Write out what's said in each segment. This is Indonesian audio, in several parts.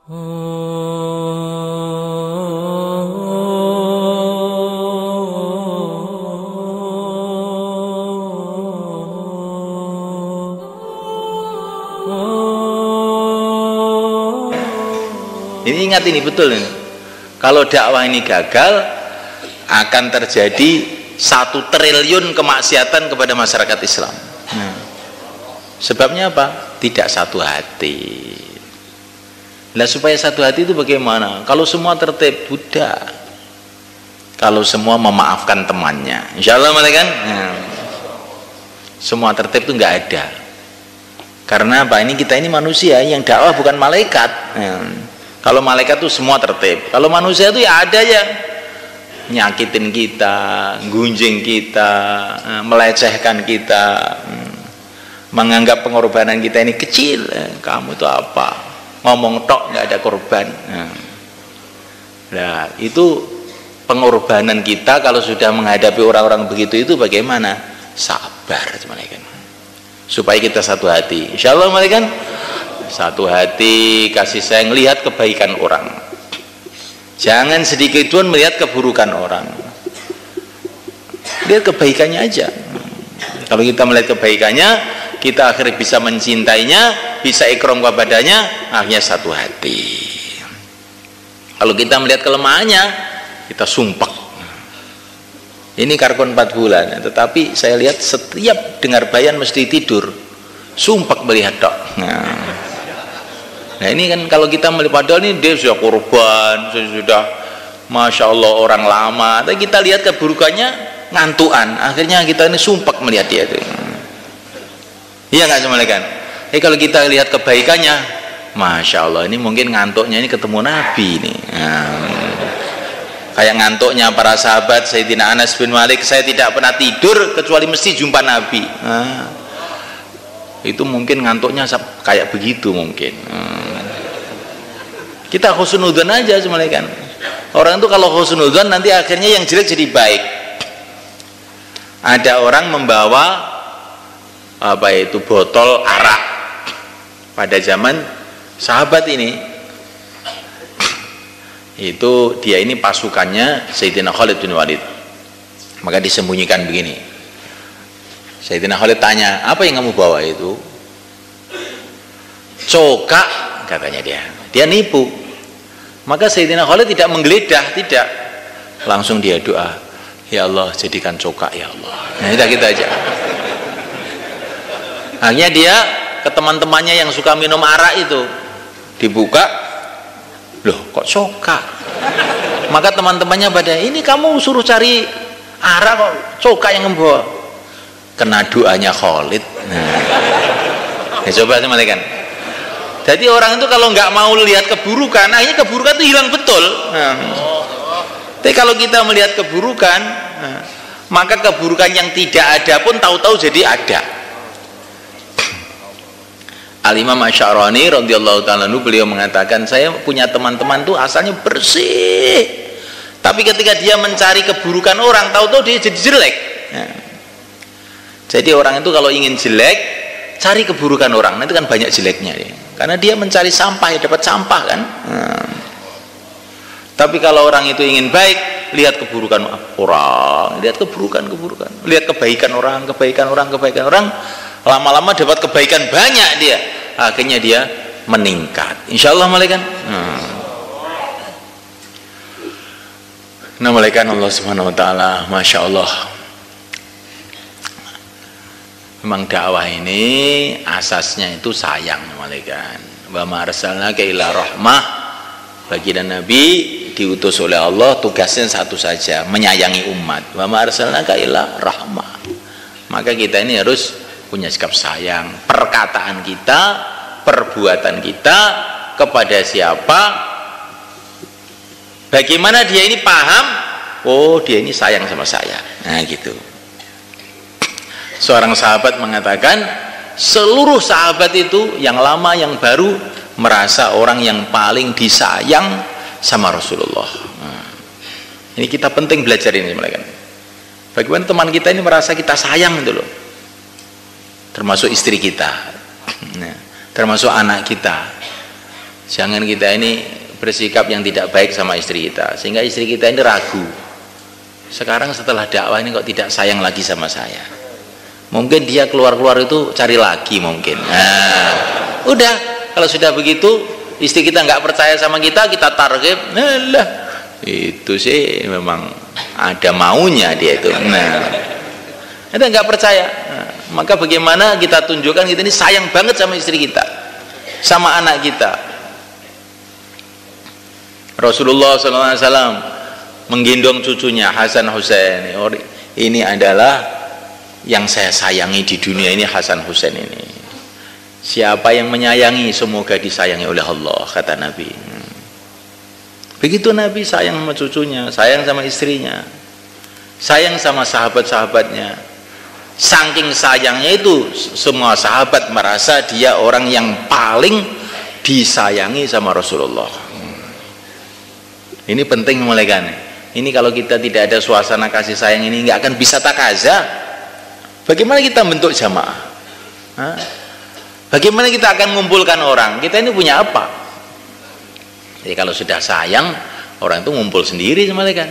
Ini ingat ini betul ini. Kalau dakwah ini gagal, akan terjadi 1 triliun kemaksiatan kepada masyarakat Islam. Sebabnya apa? Tidak satu hati. Nah, supaya satu hati itu bagaimana? Kalau semua tertib, buddha. Kalau semua memaafkan temannya, insya Allah kan? Semua tertib itu nggak ada. Karena apa? Kita ini manusia yang dakwah, bukan malaikat. Kalau malaikat itu semua tertib. Kalau manusia itu ya ada ya, nyakitin kita, gunjing kita, melecehkan kita, menganggap pengorbanan kita ini kecil. Kamu itu apa? Ngomong tok nggak ada korban. Nah, itu pengorbanan kita kalau sudah menghadapi orang-orang begitu itu bagaimana? Sabar, kan? Supaya kita satu hati. Insya Allah, kan? Satu hati, kasih sayang, lihat kebaikan orang. Jangan sedikit pun melihat keburukan orang. Lihat kebaikannya aja. Kalau kita melihat kebaikannya, kita akhirnya bisa mencintainya, bisa ikram kepadanya, akhirnya satu hati. Kalau kita melihat kelemahannya, kita sumpah. Ini karkon 4 bulan, tetapi saya lihat setiap dengar bayan mesti tidur, sumpah melihat dok. Nah ini kan kalau kita melihat, padahal ini dia sudah korban, sudah masya Allah orang lama, tapi kita lihat keburukannya ngantuan, akhirnya kita ini sumpah melihat dia itu. Iya nggak kan? Kalau kita lihat kebaikannya, masya Allah, ini mungkin ngantuknya ini ketemu Nabi nih. Kayak ngantuknya para sahabat Sayyidina Anas bin Malik, saya tidak pernah tidur kecuali mesti jumpa Nabi. Itu mungkin ngantuknya kayak begitu mungkin. Kita husnudzon aja kan. Orang itu kalau husnudzon nanti akhirnya yang jelek jadi baik. Ada orang membawa botol arak pada zaman sahabat ini. Itu dia ini pasukannya Sayyidina Khalid bin Walid. Maka disembunyikan begini. Sayyidina Khalid tanya, apa yang kamu bawa itu? Cokak, katanya dia. Dia nipu. Maka Sayyidina Khalid tidak menggeledah, tidak. Langsung dia doa, ya Allah jadikan cokak ya Allah. Nah kita aja. Akhirnya dia ke teman-temannya yang suka minum arak itu, dibuka, loh kok cokak? Maka teman-temannya pada, ini kamu suruh cari arak kok cokak yang membawa. Kena doanya Khalid. Nah, coba teman-teman. Jadi orang itu kalau nggak mau lihat keburukan, akhirnya keburukan itu hilang betul. Tapi kalau kita melihat keburukan, maka keburukan yang tidak ada pun tahu-tahu jadi ada. Al-Imam Asy-Sya'rani radhiyallahu ta'ala anhu, beliau mengatakan, saya punya teman-teman tuh asalnya bersih, tapi ketika dia mencari keburukan orang, tahu-tahu dia jadi jelek. Jadi orang itu kalau ingin jelek, cari keburukan orang, nanti kan banyak jeleknya ya. Karena dia mencari sampah, ya dapat sampah kan. Tapi kalau orang itu ingin baik, lihat keburukan orang, lihat keburukan, lihat kebaikan orang, lama-lama dapat kebaikan banyak dia, akhirnya dia meningkat. Insya Allah malaikat. Nah malaikat Allah Subhanahu Wa Taala, masya Allah. Memang dakwah ini asasnya itu sayang malaikat. Wa ma arsalnaka illa rahmah. Baginda Nabi diutus oleh Allah, tugasnya satu saja, menyayangi umat. Wa ma arsalnaka illa rahmah. Maka kita ini harus punya sikap sayang. Perkataan kita, perbuatan kita kepada siapa, bagaimana dia ini paham, oh dia ini sayang sama saya. Nah gitu. Seorang sahabat mengatakan, seluruh sahabat itu yang lama yang baru merasa orang yang paling disayang sama Rasulullah. Ini kita penting belajar ini mereka. Bagaimana teman kita ini merasa kita sayang itu loh, termasuk istri kita, termasuk anak kita. Jangan kita ini bersikap yang tidak baik sama istri kita, sehingga istri kita ini ragu. Sekarang setelah dakwah ini kok tidak sayang lagi sama saya. Mungkin dia keluar-keluar itu cari lagi mungkin. Nah, udah, kalau sudah begitu istri kita nggak percaya sama kita, kita target, lah itu sih memang ada maunya dia itu. Nah, kita nggak percaya. Nah, maka bagaimana kita tunjukkan kita ini sayang banget sama istri kita, sama anak kita. Rasulullah SAW menggendong cucunya Hasan Husain. Ini adalah yang saya sayangi di dunia ini, Hasan Husain ini. Siapa yang menyayangi semoga disayangi oleh Allah, kata Nabi. Begitu Nabi sayang sama cucunya, sayang sama istrinya, sayang sama sahabat-sahabatnya. Saking sayangnya itu semua sahabat merasa dia orang yang paling disayangi sama Rasulullah. Ini penting mulai kan. Ini kalau kita tidak ada suasana kasih sayang ini nggak akan bisa takaza. Bagaimana kita bentuk jamaah? Bagaimana kita akan mengumpulkan orang? Kita ini punya apa? Jadi kalau sudah sayang, orang itu ngumpul sendiri sama kan.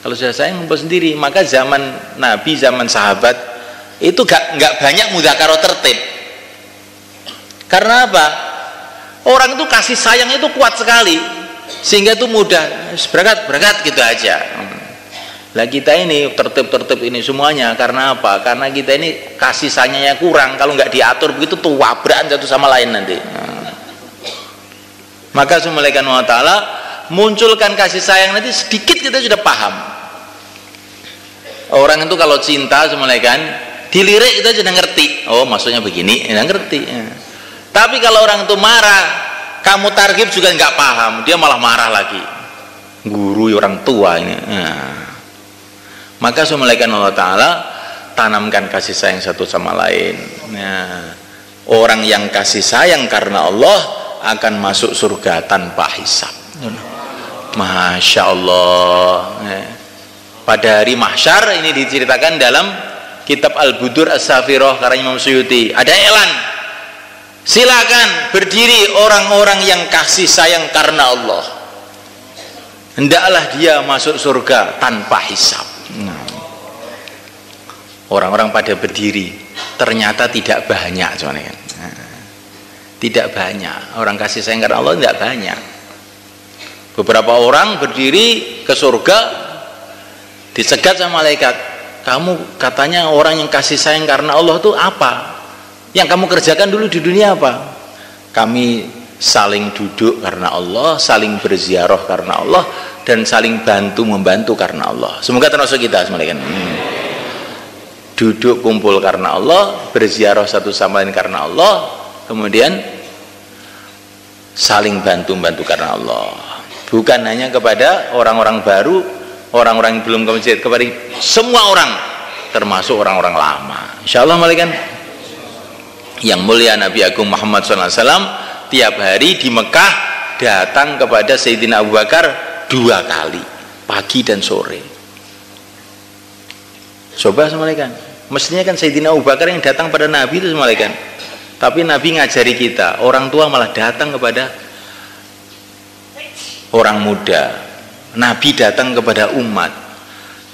Kalau sudah sayang ngumpul sendiri. Maka zaman Nabi, zaman sahabat itu nggak banyak mudzakarah tertib. Karena apa? Orang itu kasih sayang itu kuat sekali. Sehingga itu mudah, berangkat gitu aja. Lah kita ini tertib ini semuanya karena apa? Karena kita ini kasih sayangnya kurang. Kalau nggak diatur begitu tuh wabrakan satu sama lain nanti. Maka Subhanahu wa ta'ala munculkan kasih sayang nanti sedikit kita sudah paham. Orang itu kalau cinta kan dilirik kita sudah ngerti. Oh maksudnya begini, sudah ngerti. Tapi kalau orang itu marah, kamu targib juga nggak paham, dia malah marah lagi. Guru orang tua ini. Maka Subhanahu wa ta'ala tanamkan kasih sayang satu sama lain. Orang yang kasih sayang karena Allah akan masuk surga tanpa hisab. Masya Allah. Pada hari mahsyar ini diceritakan dalam kitab Al-Budur As-Safirah karya Imam Suyuti. Ada iklan. Silakan berdiri orang-orang yang kasih sayang karena Allah. Hendaklah dia masuk surga tanpa hisab. Orang-orang pada berdiri, ternyata tidak banyak, tidak banyak. Orang kasih sayang karena Allah tidak banyak. Beberapa orang berdiri ke surga, dicegat sama malaikat. Kamu katanya orang yang kasih sayang karena Allah itu apa? Yang kamu kerjakan dulu di dunia apa? Kami saling duduk karena Allah, saling berziarah karena Allah, dan saling bantu-membantu karena Allah. Semoga termasuk kita semuanya. Duduk kumpul karena Allah, berziarah satu sama lain karena Allah, kemudian saling bantu-membantu karena Allah. Bukan hanya kepada orang-orang baru, orang-orang yang belum ke masjid, kepada semua orang, termasuk orang-orang lama. Insyaallah malaikat. Yang mulia Nabi Agung Muhammad SAW tiap hari di Mekah datang kepada Sayyidina Abu Bakar 2 kali, pagi dan sore. Coba semalekan, mestinya kan Sayyidina Abu Bakar yang datang pada Nabi itu semalekan. Tapi Nabi ngajari kita, orang tua malah datang kepada orang muda. Nabi datang kepada umat.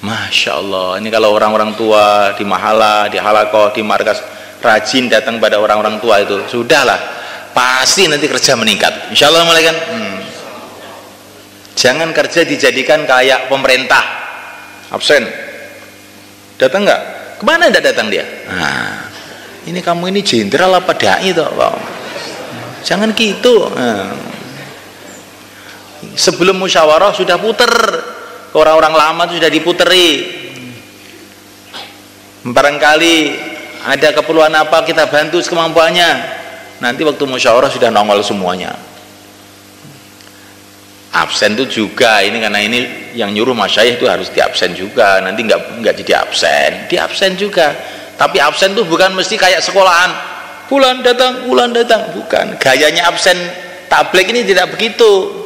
Masya Allah, ini kalau orang-orang tua di mahala, di halakoh, di markas rajin datang pada orang-orang tua itu, sudahlah pasti nanti kerja meningkat insyaallah malaikat. Jangan kerja dijadikan kayak pemerintah, absen datang nggak, kemana tidak datang dia. Ini kamu ini jenderal apa dai toh? Jangan gitu. Sebelum musyawarah sudah puter, orang-orang lama itu sudah diputeri. Barangkali ada keperluan apa kita bantu sekemampuannya. Nanti waktu musyawarah sudah nongol semuanya. Absen itu juga ini karena ini yang nyuruh masyayikh itu harus diabsen juga. Nanti nggak jadi absen, diabsen juga. Tapi absen itu bukan mesti kayak sekolahan. Bulan datang, bukan. Gayanya absen tabligh ini tidak begitu.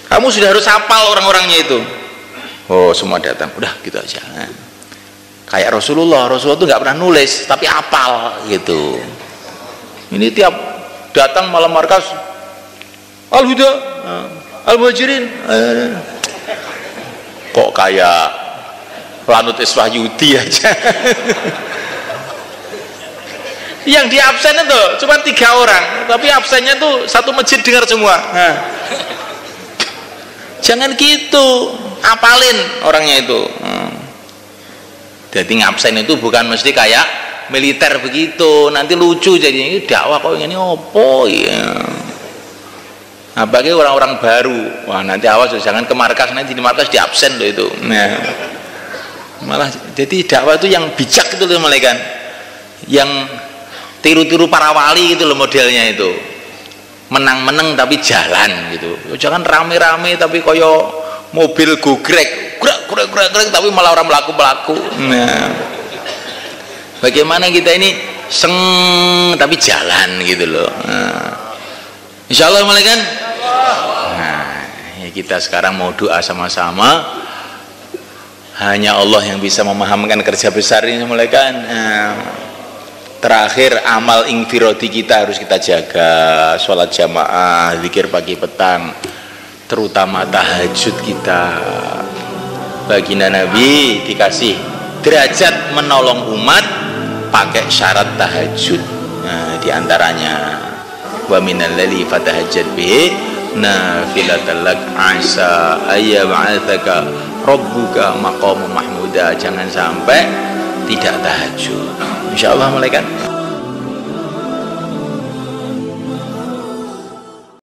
Kamu sudah harus hafal orang-orangnya itu. Oh semua datang, udah gitu aja. Kayak Rasulullah itu nggak pernah nulis tapi hafal gitu. Ini tiap datang malam markas Al-Huda, Al-Muhajirin. Kok kayak Lanut Iswahyudi aja. Yang di absen itu cuma 3 orang, tapi absennya tuh satu masjid dengar semua. Jangan gitu, apalin orangnya itu. Jadi ngabsen itu bukan mesti kayak militer begitu, nanti lucu jadinya. Ini dakwah kok ini opo ya. Apalagi orang-orang baru, wah nanti awas jangan ke markas, nanti di markas di absen loh itu. Nah, malah jadi dakwah itu yang bijak itu loh malaikat, yang tiru-tiru para wali gitu loh modelnya itu, menang-menang tapi jalan gitu. Jangan rame-rame tapi koyo mobil gogrek, gerak tapi malah orang melaku. Nah, bagaimana kita ini seng tapi jalan gitu loh. Nah, insya Allah malaikat. Nah, ya kita sekarang mau doa sama-sama. Hanya Allah yang bisa memahamkan kerja besar ini malaikat. Nah, terakhir amal infirodi kita harus kita jaga, sholat jamaah, zikir pagi petang, terutama tahajud kita. Baginda Nabi dikasih derajat menolong umat pakai syarat tahajud. Nah, diantaranya wa minal laili fatahajjad bihi nafilatan lak asa ayyab'atsaka rabbuka maqaman mahmuda. Jangan sampai tidak tahajud. Insyaallah malaikat.